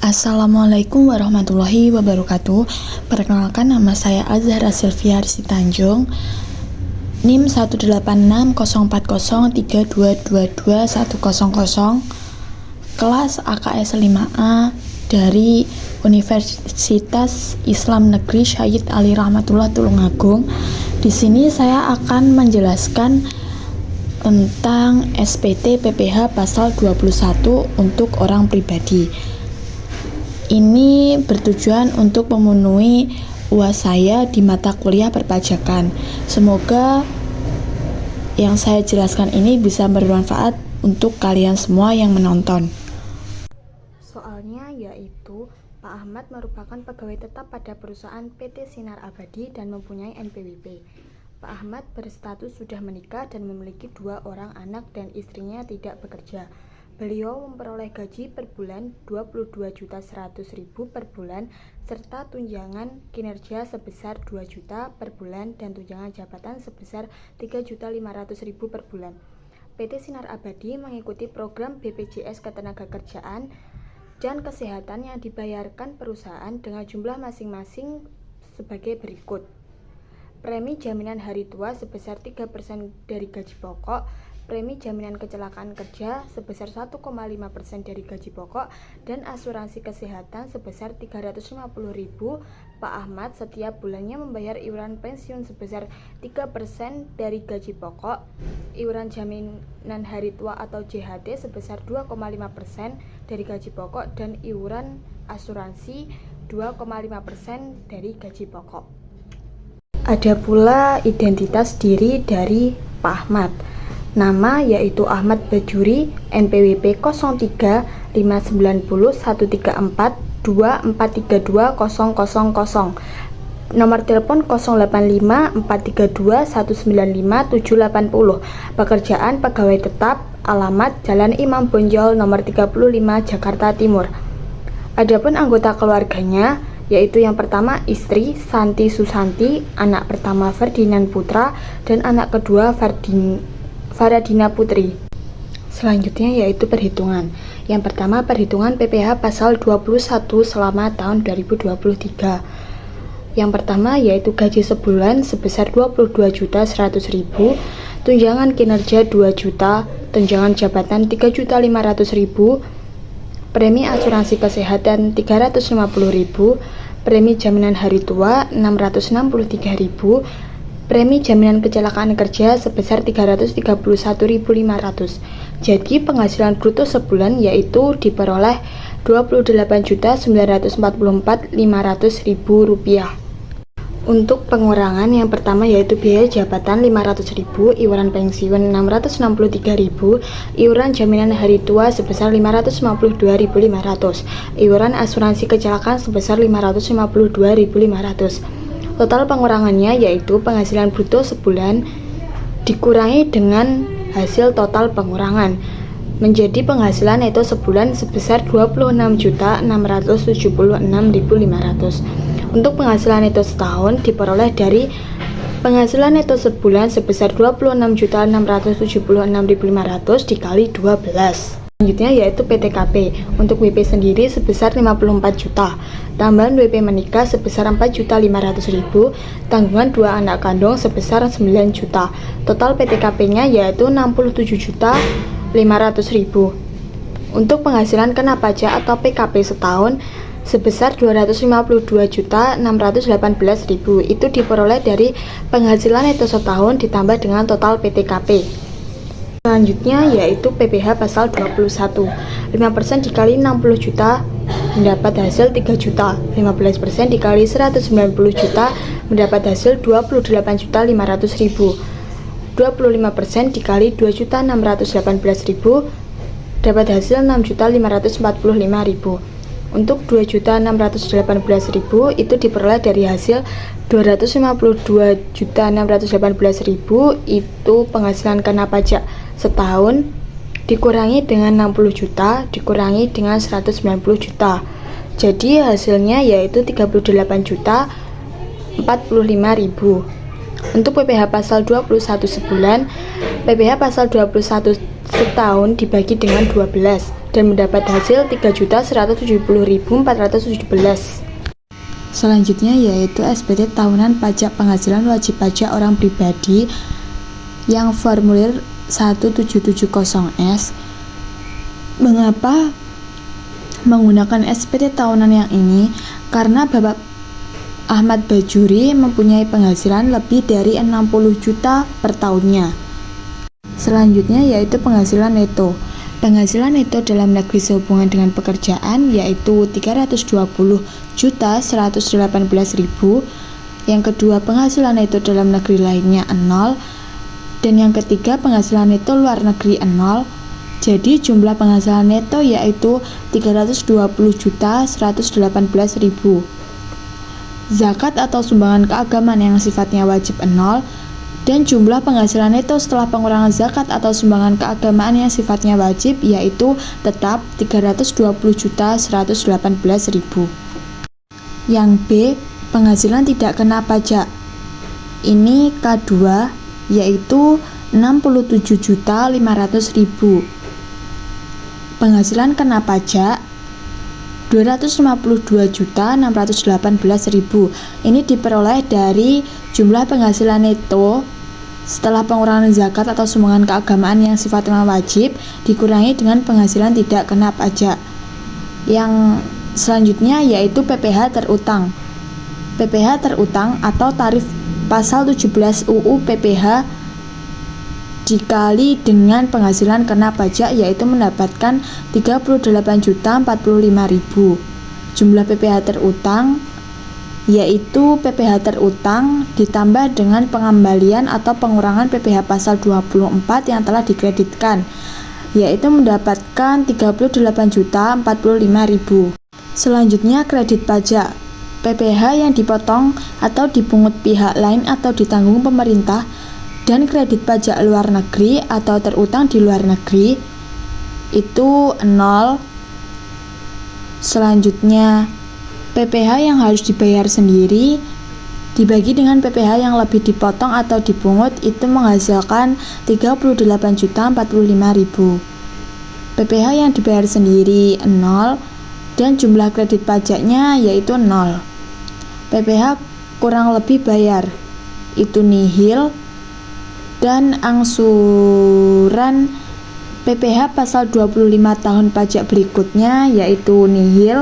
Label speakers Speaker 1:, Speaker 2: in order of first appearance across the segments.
Speaker 1: Assalamualaikum warahmatullahi wabarakatuh. Perkenalkan, nama saya Azhara Sylvia Sitanjung, NIM 1860403222100, kelas AKS 5A dari Universitas Islam Negeri Syahid Ali Rahmatullah Tulungagung. Di sini saya akan menjelaskan tentang SPT PPh pasal 21 untuk orang pribadi. Ini bertujuan untuk memenuhi UAS saya di mata kuliah perpajakan. Semoga yang saya jelaskan ini bisa bermanfaat untuk kalian semua yang menonton. Soalnya yaitu, Pak Ahmad merupakan pegawai tetap pada perusahaan PT Sinar Abadi dan mempunyai NPWP. Pak Ahmad berstatus sudah menikah dan memiliki 2 orang anak dan istrinya tidak bekerja. Beliau memperoleh gaji per bulan 22.100.000 per bulan serta tunjangan kinerja sebesar 2 juta per bulan dan tunjangan jabatan sebesar 3.500.000 per bulan. PT Sinar Abadi mengikuti program BPJS Ketenagakerjaan dan Kesehatan yang dibayarkan perusahaan dengan jumlah masing-masing sebagai berikut. Premi jaminan hari tua sebesar 3% dari gaji pokok, premi jaminan kecelakaan kerja sebesar 1,5% dari gaji pokok, dan asuransi kesehatan sebesar 350.000. Pak Ahmad setiap bulannya membayar iuran pensiun sebesar 3% dari gaji pokok, iuran jaminan hari tua atau JHT sebesar 2,5% dari gaji pokok, dan iuran asuransi 2,5% dari gaji pokok. Ada pula identitas diri dari Pak Ahmad. Nama yaitu Ahmad Bajuri, NPWP 03-134-2432-000, nomor telepon 085-432-195-780, pekerjaan pegawai tetap, alamat Jalan Imam Bonjol nomor 35 Jakarta Timur. Adapun anggota keluarganya yaitu yang pertama istri Santi Susanti, anak pertama Ferdinand Putra, dan anak kedua Faradina Putri. Selanjutnya yaitu perhitungan. Yang pertama perhitungan PPh pasal 21 selama tahun 2023. Yang pertama yaitu gaji sebulan sebesar 22.100.000, tunjangan kinerja 2 juta, tunjangan jabatan 3.500.000, premi asuransi kesehatan 350.000, premi jaminan hari tua 663.000, premi jaminan kecelakaan kerja sebesar 331.500. Jadi penghasilan bruto sebulan yaitu diperoleh 28.944.500 rupiah. Untuk pengurangan yang pertama yaitu biaya jabatan 500.000, iuran pensiun 663.000, iuran jaminan hari tua sebesar 552.500, iuran asuransi kecelakaan sebesar 552.500. Total pengurangannya yaitu penghasilan bruto sebulan dikurangi dengan hasil total pengurangan menjadi penghasilan neto sebulan sebesar 26.676.500. Untuk penghasilan neto setahun diperoleh dari penghasilan neto sebulan sebesar 26.676.500 dikali 12. Selanjutnya yaitu PTKP. Untuk WP sendiri sebesar 54 juta, tambahan WP menikah sebesar 4.500.000, tanggungan 2 anak kandung sebesar 9 juta. Total PTKP-nya yaitu 67.500.000. Untuk penghasilan kena pajak atau PKP setahun sebesar 252.618.000, itu diperoleh dari penghasilan neto setahun ditambah dengan total PTKP. Selanjutnya yaitu PPh pasal 21. 5% dikali 60 juta mendapat hasil 3 juta. 15% dikali 190 juta mendapat hasil 28.500.000. 25% dikali 2.618.000 dapat hasil 6.545.000. Untuk 2.618.000 itu diperoleh dari hasil 252.618.000 itu penghasilan kena pajak setahun dikurangi dengan 60 juta dikurangi dengan 190 juta. Jadi hasilnya yaitu 38.045.000. Untuk PPh pasal 21 sebulan PPh pasal 21 setahun dibagi dengan 12 dan mendapat hasil 3.170.417. Selanjutnya yaitu SPT tahunan pajak penghasilan wajib pajak orang pribadi yang formulir 1770S. Mengapa menggunakan SPT tahunan yang ini? Karena Bapak Ahmad Bajuri mempunyai penghasilan lebih dari 60 juta per tahunnya. Selanjutnya yaitu penghasilan neto. Penghasilan neto dalam negeri sehubungan dengan pekerjaan yaitu 320.118.000. Yang kedua, penghasilan neto dalam negeri lainnya 0. Dan yang ketiga, penghasilan neto luar negeri 0. Jadi jumlah penghasilan neto yaitu 320.118.000. Zakat atau sumbangan keagamaan yang sifatnya wajib 0. Dan jumlah penghasilan neto setelah pengurangan zakat atau sumbangan keagamaan yang sifatnya wajib yaitu tetap 320.118.000. Yang B, penghasilan tidak kena pajak. Ini K2 yaitu 67.500.000. Penghasilan kena pajak 252.618.000. Ini diperoleh dari jumlah penghasilan neto setelah pengurangan zakat atau sumbangan keagamaan yang sifatnya wajib dikurangi dengan penghasilan tidak kena pajak. Yang selanjutnya yaitu PPh terutang. PPh terutang atau tarif pasal 17 UU PPh dikali dengan penghasilan kena pajak yaitu mendapatkan 38.045.000. Jumlah PPh terutang yaitu PPh terutang ditambah dengan pengembalian atau pengurangan PPh pasal 24 yang telah dikreditkan yaitu mendapatkan 38.045.000. Selanjutnya kredit pajak. PPh yang dipotong atau dipungut pihak lain atau ditanggung pemerintah dan kredit pajak luar negeri atau terutang di luar negeri itu 0. Selanjutnya PPh yang harus dibayar sendiri dibagi dengan PPh yang lebih dipotong atau dipungut itu menghasilkan 38.045.000. PPh yang dibayar sendiri 0 dan jumlah kredit pajaknya yaitu 0. PPh kurang lebih bayar itu nihil dan angsuran PPh pasal 25 tahun pajak berikutnya yaitu nihil.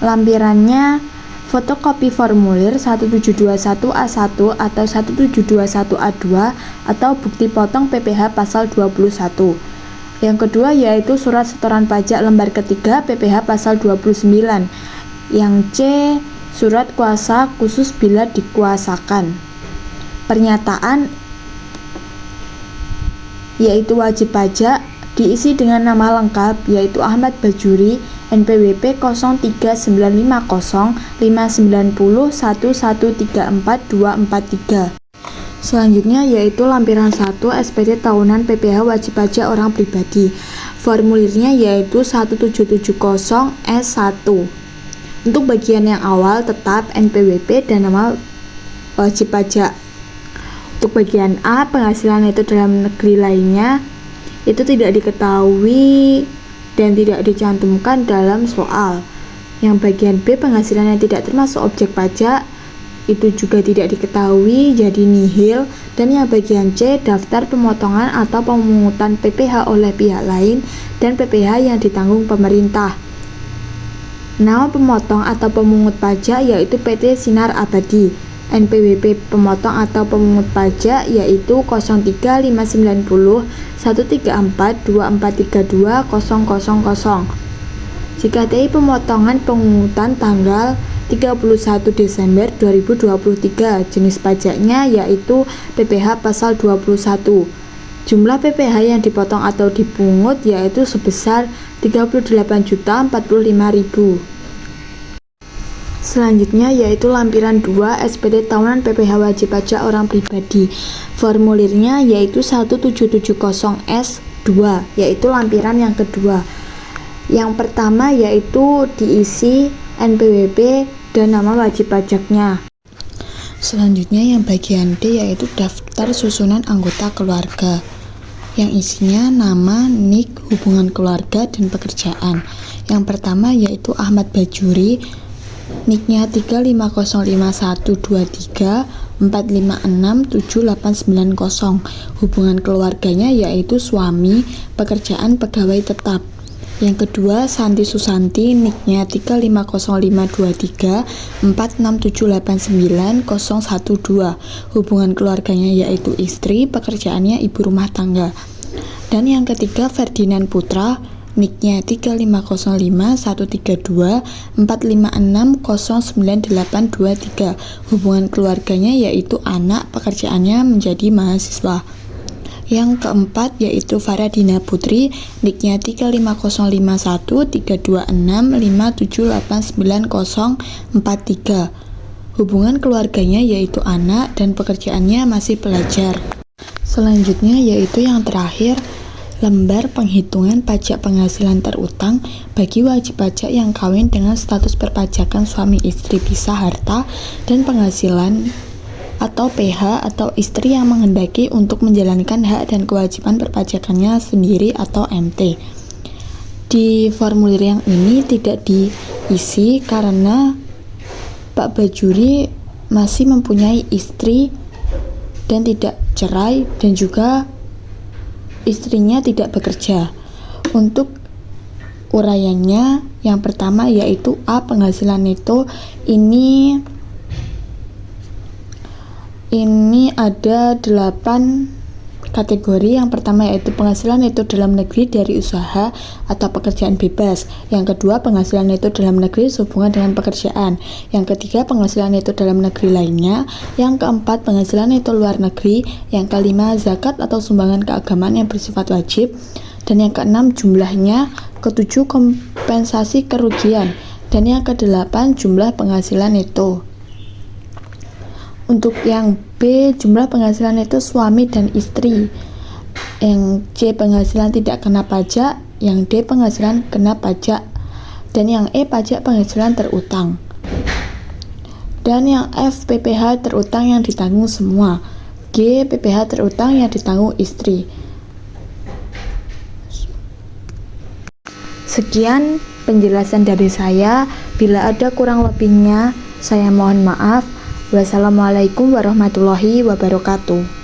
Speaker 1: Lampirannya fotokopi formulir 1721A1 atau 1721A2 atau bukti potong PPh pasal 21. Yang kedua yaitu surat setoran pajak lembar ketiga PPh pasal 29. Yang C, surat kuasa khusus bila dikuasakan. Pernyataan yaitu wajib pajak diisi dengan nama lengkap yaitu Ahmad Bajuri, NPWP 0305901134243. Selanjutnya yaitu lampiran 1 SPT tahunan PPh wajib pajak orang pribadi. Formulirnya yaitu 1770S1. Untuk bagian yang awal tetap NPWP dan nama wajib pajak. Untuk bagian A, penghasilan neto dalam negeri lainnya itu tidak diketahui dan tidak dicantumkan dalam soal. Yang bagian B, penghasilan yang tidak termasuk objek pajak itu juga tidak diketahui jadi nihil. Dan yang bagian C, daftar pemotongan atau pemungutan PPh oleh pihak lain dan PPh yang ditanggung pemerintah. Nama pemotong atau pemungut pajak yaitu PT Sinar Abadi. NPWP pemotong atau pemungut pajak yaitu 0359413424320000. Jika TI pemotongan pemungutan tanggal 31 Desember 2023, jenis pajaknya yaitu PPh pasal 21. Jumlah PPh yang dipotong atau dipungut yaitu sebesar 38.045.000. Selanjutnya yaitu lampiran 2 SPT tahunan PPh wajib pajak orang pribadi. Formulirnya yaitu 1770S2, yaitu lampiran yang kedua. Yang pertama yaitu diisi NPWP dan nama wajib pajaknya. Selanjutnya yang bagian D yaitu daftar daftar susunan anggota keluarga yang isinya nama, nik, hubungan keluarga, dan pekerjaan. Yang pertama yaitu Ahmad Bajuri, niknya 350512345678890. Hubungan keluarganya yaitu suami, pekerjaan pegawai tetap. Yang kedua Santi Susanti, niknya 350523467890012. Hubungan keluarganya yaitu istri, pekerjaannya ibu rumah tangga. Dan yang ketiga Ferdinand Putra, niknya 350513245609823. Hubungan keluarganya yaitu anak, pekerjaannya menjadi mahasiswa. Yang keempat yaitu Faradina Putri, niknya 350513265789043. Hubungan keluarganya yaitu anak dan pekerjaannya masih belajar. Selanjutnya yaitu yang terakhir, lembar penghitungan pajak penghasilan terutang bagi wajib pajak yang kawin dengan status perpajakan suami istri pisah harta dan penghasilan atau PH atau istri yang menghendaki untuk menjalankan hak dan kewajiban perpajakannya sendiri atau MT. Di formulir yang ini tidak diisi karena Pak Bajuri masih mempunyai istri dan tidak cerai, dan juga istrinya tidak bekerja. Untuk uraiannya yang pertama yaitu A, penghasilan neto. Ini ada 8 kategori. Yang pertama yaitu penghasilan neto dalam negeri dari usaha atau pekerjaan bebas. Yang kedua penghasilan neto dalam negeri sehubungan dengan pekerjaan. Yang ketiga penghasilan neto dalam negeri lainnya. Yang keempat penghasilan neto luar negeri. Yang kelima zakat atau sumbangan keagamaan yang bersifat wajib. Dan yang keenam jumlahnya. Ketujuh kompensasi kerugian. Dan yang kedelapan jumlah penghasilan neto. Untuk yang B, jumlah penghasilan itu suami dan istri. Yang C, penghasilan tidak kena pajak. Yang D, penghasilan kena pajak. Dan yang E, pajak penghasilan terutang. Dan yang F, PPh terutang yang ditanggung semua. G, PPh terutang yang ditanggung istri. Sekian penjelasan dari saya. Bila ada kurang lebihnya, saya mohon maaf. Wassalamualaikum warahmatullahi wabarakatuh.